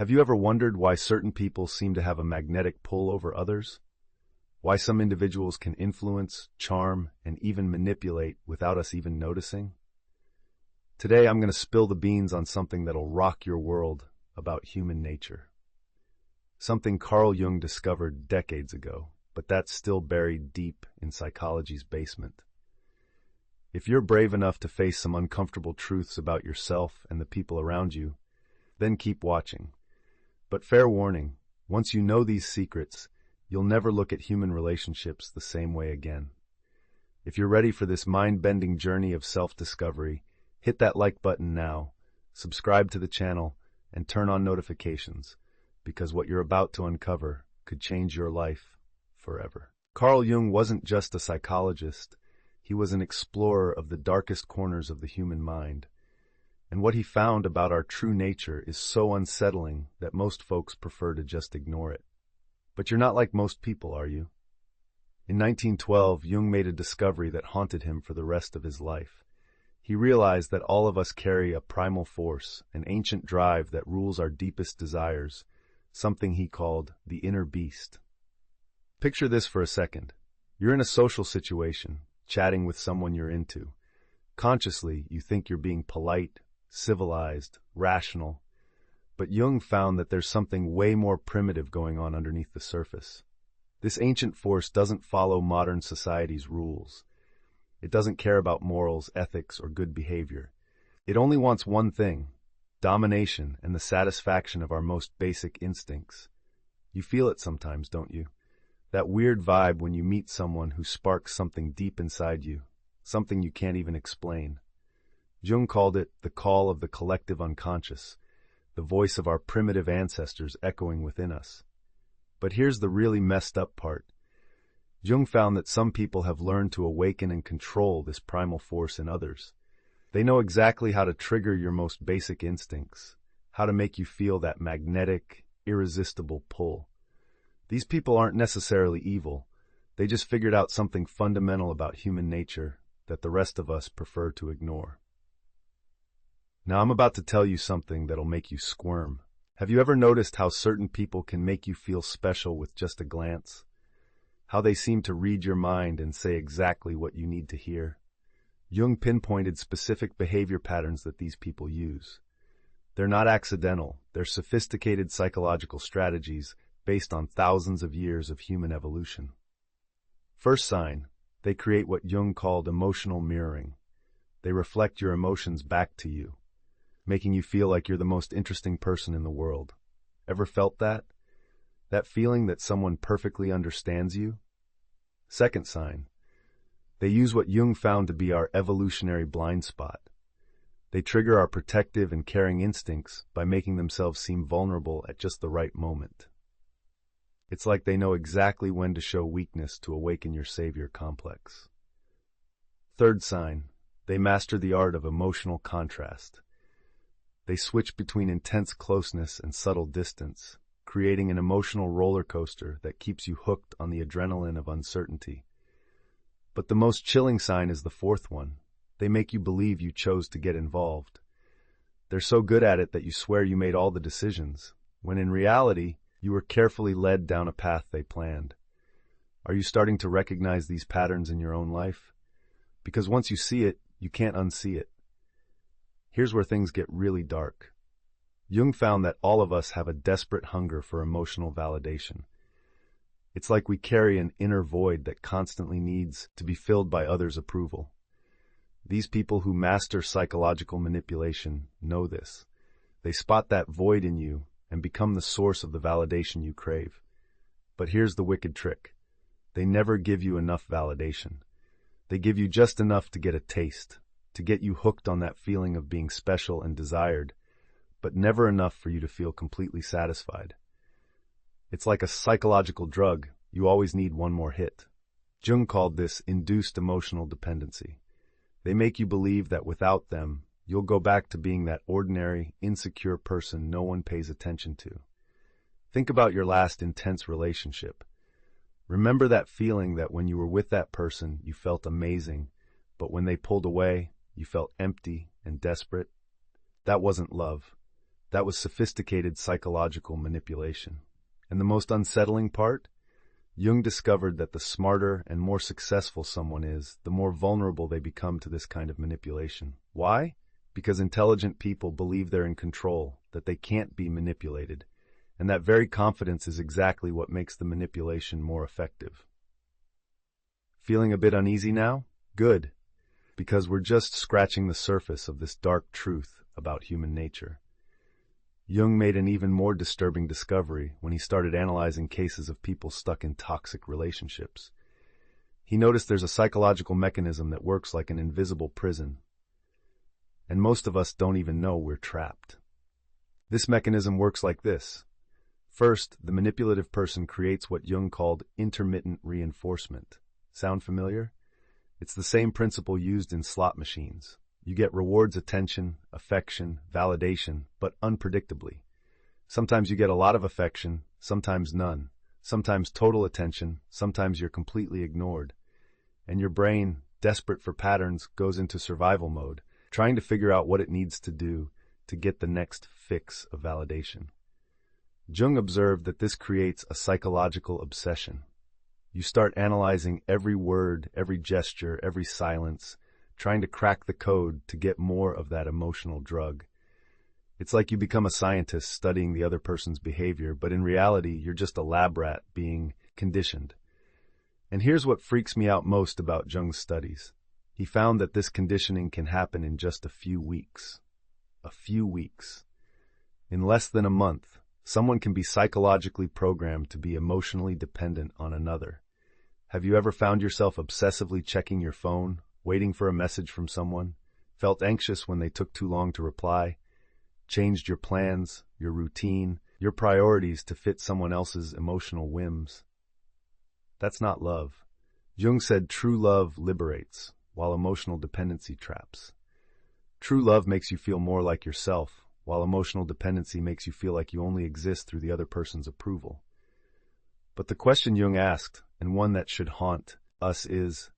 Have you ever wondered why certain people seem to have a magnetic pull over others? Why some individuals can influence, charm, and even manipulate without us even noticing? Today I'm going to spill the beans on something that'll rock your world about human nature. Something Carl Jung discovered decades ago, but that's still buried deep in psychology's basement. If you're brave enough to face some uncomfortable truths about yourself and the people around you, then keep watching. But fair warning, once you know these secrets, you'll never look at human relationships the same way again. If you're ready for this mind-bending journey of self-discovery, hit that like button now, subscribe to the channel, and turn on notifications, because what you're about to uncover could change your life forever. Carl Jung wasn't just a psychologist. He was an explorer of the darkest corners of the human mind. And what he found about our true nature is so unsettling that most folks prefer to just ignore it. But you're not like most people, are you? In 1912, Jung made a discovery that haunted him for the rest of his life. He realized that all of us carry a primal force, an ancient drive that rules our deepest desires, something he called the inner beast. Picture this for a second. You're in a social situation, chatting with someone you're into. Consciously, you think you're being polite, civilized, rational. But Jung found that there's something way more primitive going on underneath the surface. This ancient force doesn't follow modern society's rules. It doesn't care about morals, ethics, or good behavior. It only wants one thing: domination and the satisfaction of our most basic instincts. You feel it sometimes, don't you? That weird vibe when you meet someone who sparks something deep inside you, something you can't even explain. Jung called it the call of the collective unconscious, the voice of our primitive ancestors echoing within us. But here's the really messed up part. Jung found that some people have learned to awaken and control this primal force in others. They know exactly how to trigger your most basic instincts, how to make you feel that magnetic, irresistible pull. These people aren't necessarily evil. They just figured out something fundamental about human nature that the rest of us prefer to ignore. Now I'm about to tell you something that'll make you squirm. Have you ever noticed how certain people can make you feel special with just a glance? How they seem to read your mind and say exactly what you need to hear? Jung pinpointed specific behavior patterns that these people use. They're not accidental. They're sophisticated psychological strategies based on thousands of years of human evolution. First sign, they create what Jung called emotional mirroring. They reflect your emotions back to you, making you feel like you're the most interesting person in the world. Ever felt that? That feeling that someone perfectly understands you? Second sign, they use what Jung found to be our evolutionary blind spot. They trigger our protective and caring instincts by making themselves seem vulnerable at just the right moment. It's like they know exactly when to show weakness to awaken your savior complex. Third sign, they master the art of emotional contrast. They switch between intense closeness and subtle distance, creating an emotional roller coaster that keeps you hooked on the adrenaline of uncertainty. But the most chilling sign is the fourth one. They make you believe you chose to get involved. They're so good at it that you swear you made all the decisions, when in reality, you were carefully led down a path they planned. Are you starting to recognize these patterns in your own life? Because once you see it, you can't unsee it. Here's where things get really dark. Jung found that all of us have a desperate hunger for emotional validation. It's like we carry an inner void that constantly needs to be filled by others' approval. These people who master psychological manipulation know this. They spot that void in you and become the source of the validation you crave. But here's the wicked trick. They never give you enough validation. They give you just enough to get a taste, to get you hooked on that feeling of being special and desired, but never enough for you to feel completely satisfied. It's like a psychological drug. You always need one more hit. Jung called this induced emotional dependency. They make you believe that without them, you'll go back to being that ordinary, insecure person no one pays attention to. Think about your last intense relationship. Remember that feeling that when you were with that person, you felt amazing, but when they pulled away, you felt empty and desperate? That wasn't love. That was sophisticated psychological manipulation. And the most unsettling part? Jung discovered that the smarter and more successful someone is, the more vulnerable they become to this kind of manipulation. Why? Because intelligent people believe they're in control, that they can't be manipulated, and that very confidence is exactly what makes the manipulation more effective. Feeling a bit uneasy now? Good, because we're just scratching the surface of this dark truth about human nature. Jung made an even more disturbing discovery when he started analyzing cases of people stuck in toxic relationships. He noticed there's a psychological mechanism that works like an invisible prison, and most of us don't even know we're trapped. This mechanism works like this. First, the manipulative person creates what Jung called intermittent reinforcement. Sound familiar? It's the same principle used in slot machines. You get rewards, attention, affection, validation, but unpredictably. Sometimes you get a lot of affection, sometimes none. Sometimes total attention, sometimes you're completely ignored. And your brain, desperate for patterns, goes into survival mode, trying to figure out what it needs to do to get the next fix of validation. Jung observed that this creates a psychological obsession. You start analyzing every word, every gesture, every silence, trying to crack the code to get more of that emotional drug. It's like you become a scientist studying the other person's behavior, but in reality, you're just a lab rat being conditioned. And here's what freaks me out most about Jung's studies. He found that this conditioning can happen in just a few weeks. A few weeks. In less than a month, someone can be psychologically programmed to be emotionally dependent on another. Have you ever found yourself obsessively checking your phone, waiting for a message from someone, felt anxious when they took too long to reply, changed your plans, your routine, your priorities to fit someone else's emotional whims? That's not love. Jung said true love liberates, while emotional dependency traps. True love makes you feel more like yourself, while emotional dependency makes you feel like you only exist through the other person's approval. But the question Jung asked, and one that should haunt us, is,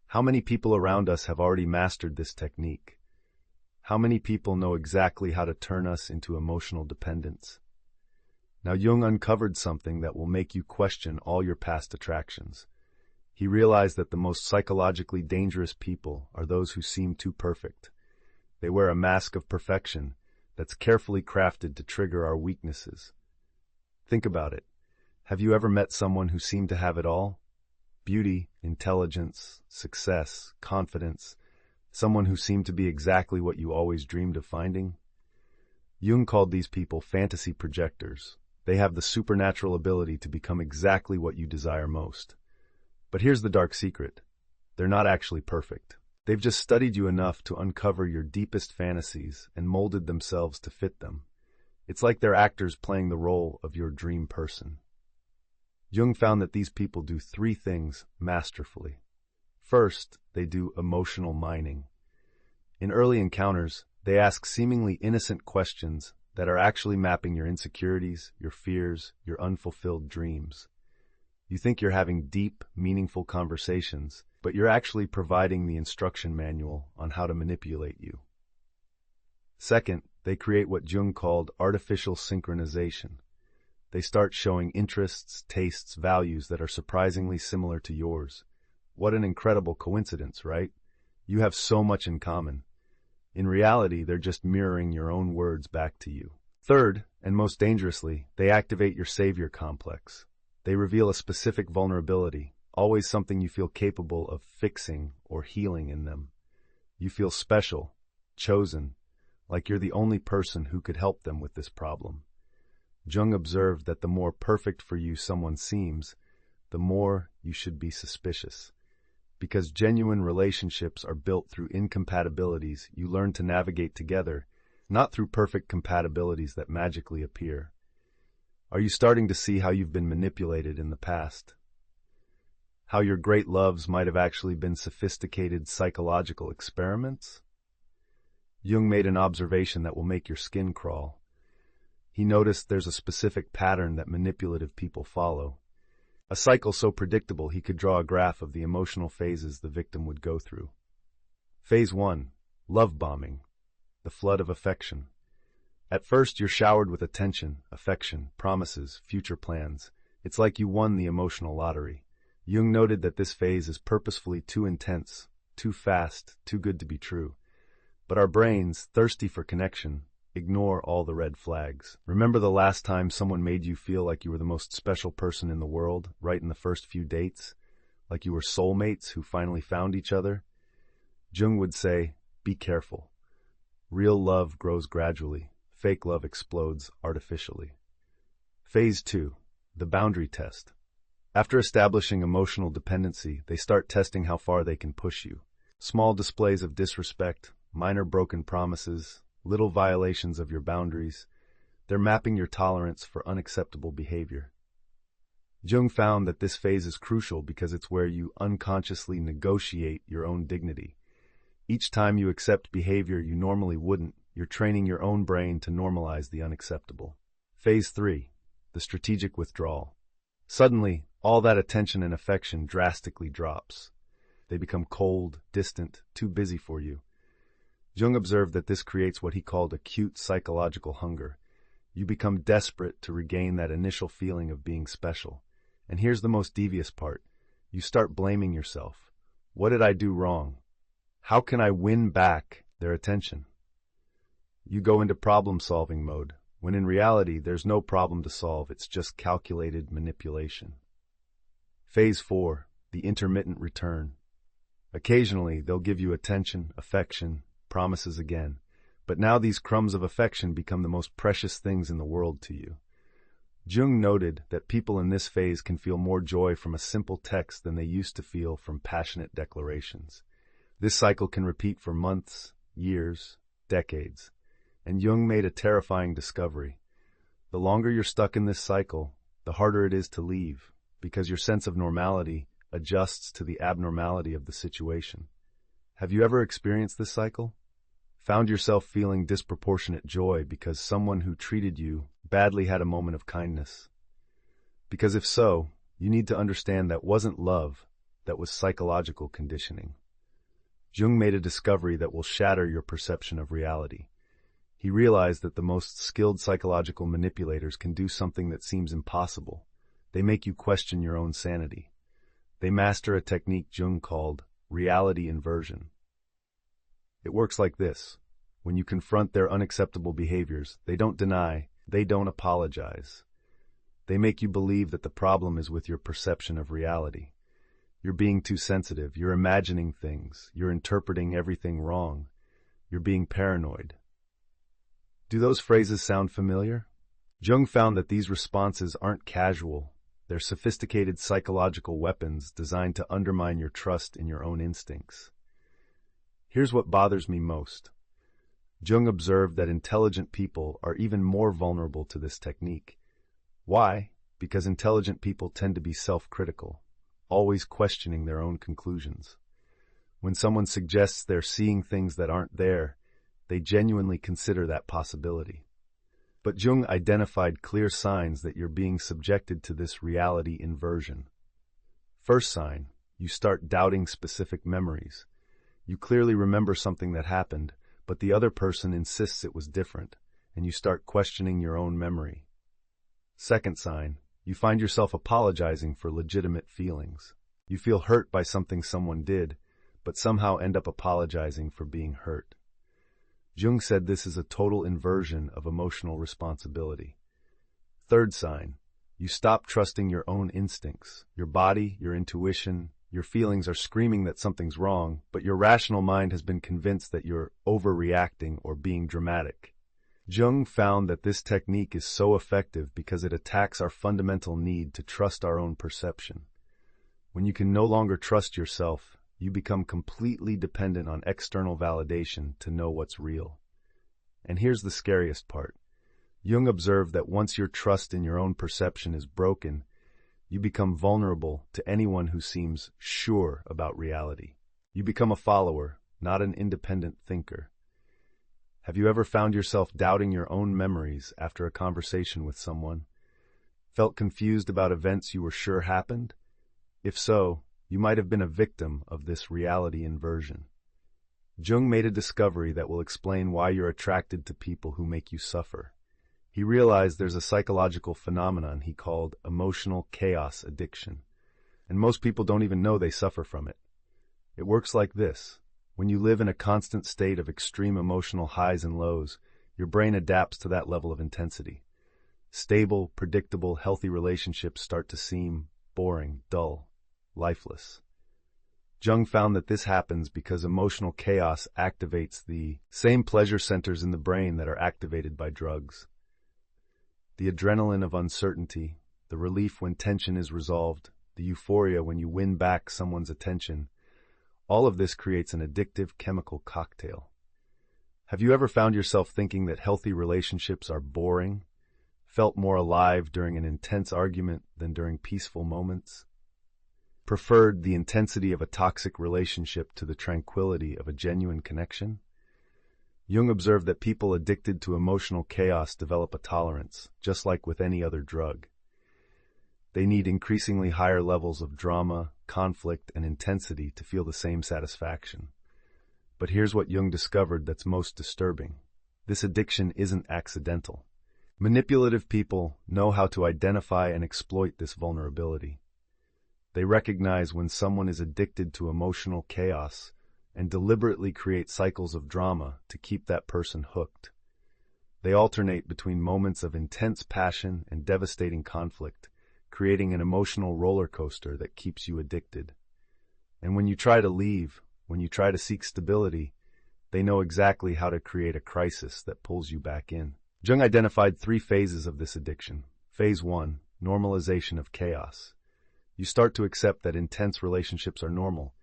how many people around us have already mastered this technique? How many people know exactly how to turn us into emotional dependents? Now, Jung uncovered something that will make you question all your past attractions. He realized that the most psychologically dangerous people are those who seem too perfect. They wear a mask of perfection that's carefully crafted to trigger our weaknesses. Think about it. Have you ever met someone who seemed to have it all? Beauty, intelligence, success, confidence, someone who seemed to be exactly what you always dreamed of finding? Jung called these people fantasy projectors. They have the supernatural ability to become exactly what you desire most. But here's the dark secret. They're not actually perfect. They've just studied you enough to uncover your deepest fantasies and molded themselves to fit them. It's like they're actors playing the role of your dream person. Jung found that these people do three things masterfully. First, they do emotional mining. In early encounters, they ask seemingly innocent questions that are actually mapping your insecurities, your fears, your unfulfilled dreams. You think you're having deep, meaningful conversations, but you're actually providing the instruction manual on how to manipulate you. Second, they create what Jung called artificial synchronization. They start showing interests, tastes, values that are surprisingly similar to yours. What an incredible coincidence, right? You have so much in common. In reality, they're just mirroring your own words back to you. Third, and most dangerously, they activate your savior complex. They reveal a specific vulnerability, always something you feel capable of fixing or healing in them. You feel special, chosen, like you're the only person who could help them with this problem. Jung observed that the more perfect for you someone seems, the more you should be suspicious. Because genuine relationships are built through incompatibilities you learn to navigate together, not through perfect compatibilities that magically appear. Are you starting to see how you've been manipulated in the past? How your great loves might have actually been sophisticated psychological experiments? Jung made an observation that will make your skin crawl. He noticed there's a specific pattern that manipulative people follow. A cycle so predictable he could draw a graph of the emotional phases the victim would go through. Phase 1, love bombing, the flood of affection. At first, you're showered with attention, affection, promises, future plans. It's like you won the emotional lottery. Jung noted that this phase is purposefully too intense, too fast, too good to be true. But our brains, thirsty for connection, ignore all the red flags. Remember the last time someone made you feel like you were the most special person in the world, right in the first few dates? Like you were soulmates who finally found each other? Jung would say, be careful. Real love grows gradually. Fake love explodes artificially. Phase 2. The boundary test. After establishing emotional dependency, they start testing how far they can push you. Small displays of disrespect, minor broken promises, little violations of your boundaries. They're mapping your tolerance for unacceptable behavior. Jung found that this phase is crucial because it's where you unconsciously negotiate your own dignity. Each time you accept behavior you normally wouldn't, you're training your own brain to normalize the unacceptable. Phase 3. The strategic withdrawal. Suddenly, all that attention and affection drastically drops. They become cold, distant, too busy for you. Jung observed that this creates what he called acute psychological hunger. You become desperate to regain that initial feeling of being special. And here's the most devious part. You start blaming yourself. What did I do wrong? How can I win back their attention? You go into problem-solving mode, when in reality there's no problem to solve, it's just calculated manipulation. Phase 4. The intermittent return. Occasionally, they'll give you attention, affection, promises again, but now these crumbs of affection become the most precious things in the world to you. Jung noted that people in this phase can feel more joy from a simple text than they used to feel from passionate declarations. This cycle can repeat for months, years, decades. And Jung made a terrifying discovery. The longer you're stuck in this cycle, the harder it is to leave, because your sense of normality adjusts to the abnormality of the situation. Have you ever experienced this cycle? Found yourself feeling disproportionate joy because someone who treated you badly had a moment of kindness? Because if so, you need to understand that wasn't love, that was psychological conditioning. Jung made a discovery that will shatter your perception of reality. He realized that the most skilled psychological manipulators can do something that seems impossible. They make you question your own sanity. They master a technique Jung called reality inversion. It works like this. When you confront their unacceptable behaviors, they don't deny, they don't apologize. They make you believe that the problem is with your perception of reality. You're being too sensitive, you're imagining things, you're interpreting everything wrong, you're being paranoid. Do those phrases sound familiar? Jung found that these responses aren't casual. They're sophisticated psychological weapons designed to undermine your trust in your own instincts. Here's what bothers me most. Jung observed that intelligent people are even more vulnerable to this technique. Why? Because intelligent people tend to be self-critical, always questioning their own conclusions. When someone suggests they're seeing things that aren't there, they genuinely consider that possibility. But Jung identified clear signs that you're being subjected to this reality inversion. First sign, you start doubting specific memories. You clearly remember something that happened, but the other person insists it was different, and you start questioning your own memory. Second sign, you find yourself apologizing for legitimate feelings. You feel hurt by something someone did, but somehow end up apologizing for being hurt. Jung said this is a total inversion of emotional responsibility. Third sign, you stop trusting your own instincts. Your body, your intuition, your feelings are screaming that something's wrong, but your rational mind has been convinced that you're overreacting or being dramatic. Jung found that this technique is so effective because it attacks our fundamental need to trust our own perception. When you can no longer trust yourself, you become completely dependent on external validation to know what's real. And here's the scariest part. Jung observed that once your trust in your own perception is broken, you become vulnerable to anyone who seems sure about reality. You become a follower, not an independent thinker. Have you ever found yourself doubting your own memories after a conversation with someone? Felt confused about events you were sure happened? If so, you might have been a victim of this reality inversion. Jung made a discovery that will explain why you're attracted to people who make you suffer. He realized there's a psychological phenomenon he called emotional chaos addiction, and most people don't even know they suffer from it. It works like this. When you live in a constant state of extreme emotional highs and lows, your brain adapts to that level of intensity. Stable, predictable, healthy relationships start to seem boring, dull, lifeless. Jung found that this happens because emotional chaos activates the same pleasure centers in the brain that are activated by drugs. The adrenaline of uncertainty, the relief when tension is resolved, the euphoria when you win back someone's attention, all of this creates an addictive chemical cocktail. Have you ever found yourself thinking that healthy relationships are boring, felt more alive during an intense argument than during peaceful moments? Preferred the intensity of a toxic relationship to the tranquility of a genuine connection? Jung observed that people addicted to emotional chaos develop a tolerance, just like with any other drug. They need increasingly higher levels of drama, conflict, and intensity to feel the same satisfaction. But here's what Jung discovered that's most disturbing. This addiction isn't accidental. Manipulative people know how to identify and exploit this vulnerability. They recognize when someone is addicted to emotional chaos and deliberately create cycles of drama to keep that person hooked. They alternate between moments of intense passion and devastating conflict, creating an emotional roller coaster that keeps you addicted. And when you try to leave, when you try to seek stability, they know exactly how to create a crisis that pulls you back in. Jung identified 3 phases of this addiction. Phase 1, normalization of chaos. You start to accept that intense relationships are normal.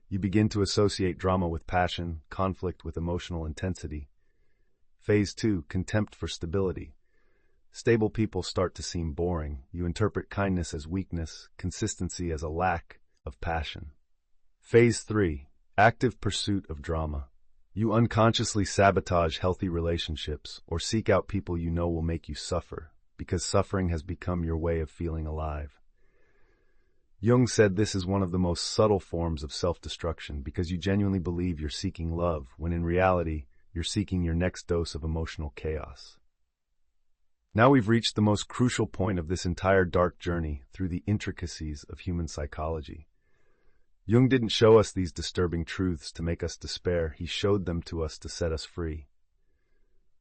You begin to associate drama with passion, conflict with emotional intensity. Phase 2, contempt for stability. Stable people start to seem boring. You interpret kindness as weakness, consistency as a lack of passion. Phase 3, active pursuit of drama. You unconsciously sabotage healthy relationships or seek out people you know will make you suffer, because suffering has become your way of feeling alive. Jung said this is one of the most subtle forms of self-destruction because you genuinely believe you're seeking love, when in reality, you're seeking your next dose of emotional chaos. Now we've reached the most crucial point of this entire dark journey through the intricacies of human psychology. Jung didn't show us these disturbing truths to make us despair, he showed them to us to set us free.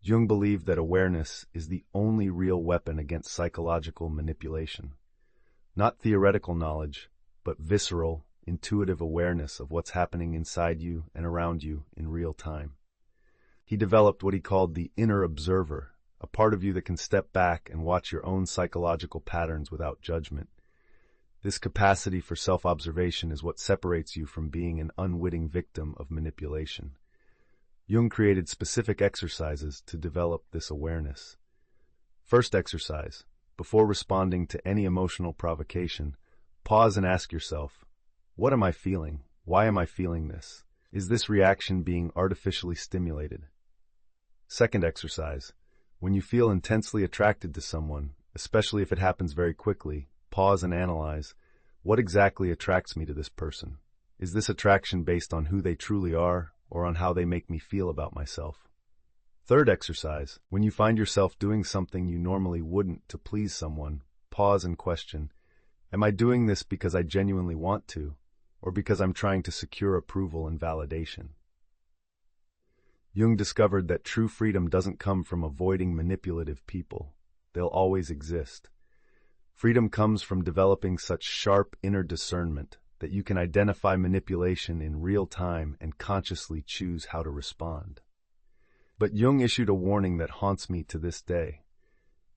Jung believed that awareness is the only real weapon against psychological manipulation. Not theoretical knowledge, but visceral, intuitive awareness of what's happening inside you and around you in real time. He developed what he called the inner observer, a part of you that can step back and watch your own psychological patterns without judgment. This capacity for self-observation is what separates you from being an unwitting victim of manipulation. Jung created specific exercises to develop this awareness. First exercise. Before responding to any emotional provocation, pause and ask yourself, what am I feeling? Why am I feeling this? Is this reaction being artificially stimulated? Second exercise. When you feel intensely attracted to someone, especially if it happens very quickly, pause and analyze, what exactly attracts me to this person? Is this attraction based on who they truly are, or on how they make me feel about myself? Third exercise, when you find yourself doing something you normally wouldn't to please someone, pause and question, am I doing this because I genuinely want to, or because I'm trying to secure approval and validation? Jung discovered that true freedom doesn't come from avoiding manipulative people. They'll always exist. Freedom comes from developing such sharp inner discernment that you can identify manipulation in real time and consciously choose how to respond. But Jung issued a warning that haunts me to this day.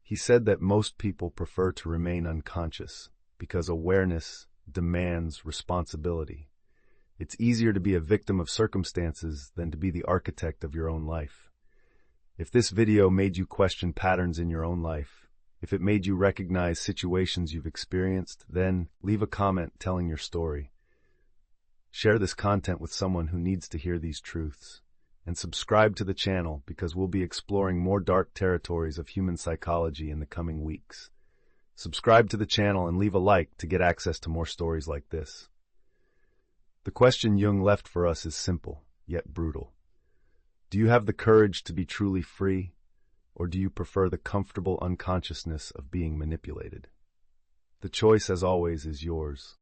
He said that most people prefer to remain unconscious because awareness demands responsibility. It's easier to be a victim of circumstances than to be the architect of your own life. If this video made you question patterns in your own life, if it made you recognize situations you've experienced, then leave a comment telling your story. Share this content with someone who needs to hear these truths. And subscribe to the channel because we'll be exploring more dark territories of human psychology in the coming weeks. Subscribe to the channel and leave a like to get access to more stories like this. The question Jung left for us is simple. yet brutal. Do you have the courage to be truly free, or do you prefer the comfortable unconsciousness of being manipulated? The choice, as always, is yours.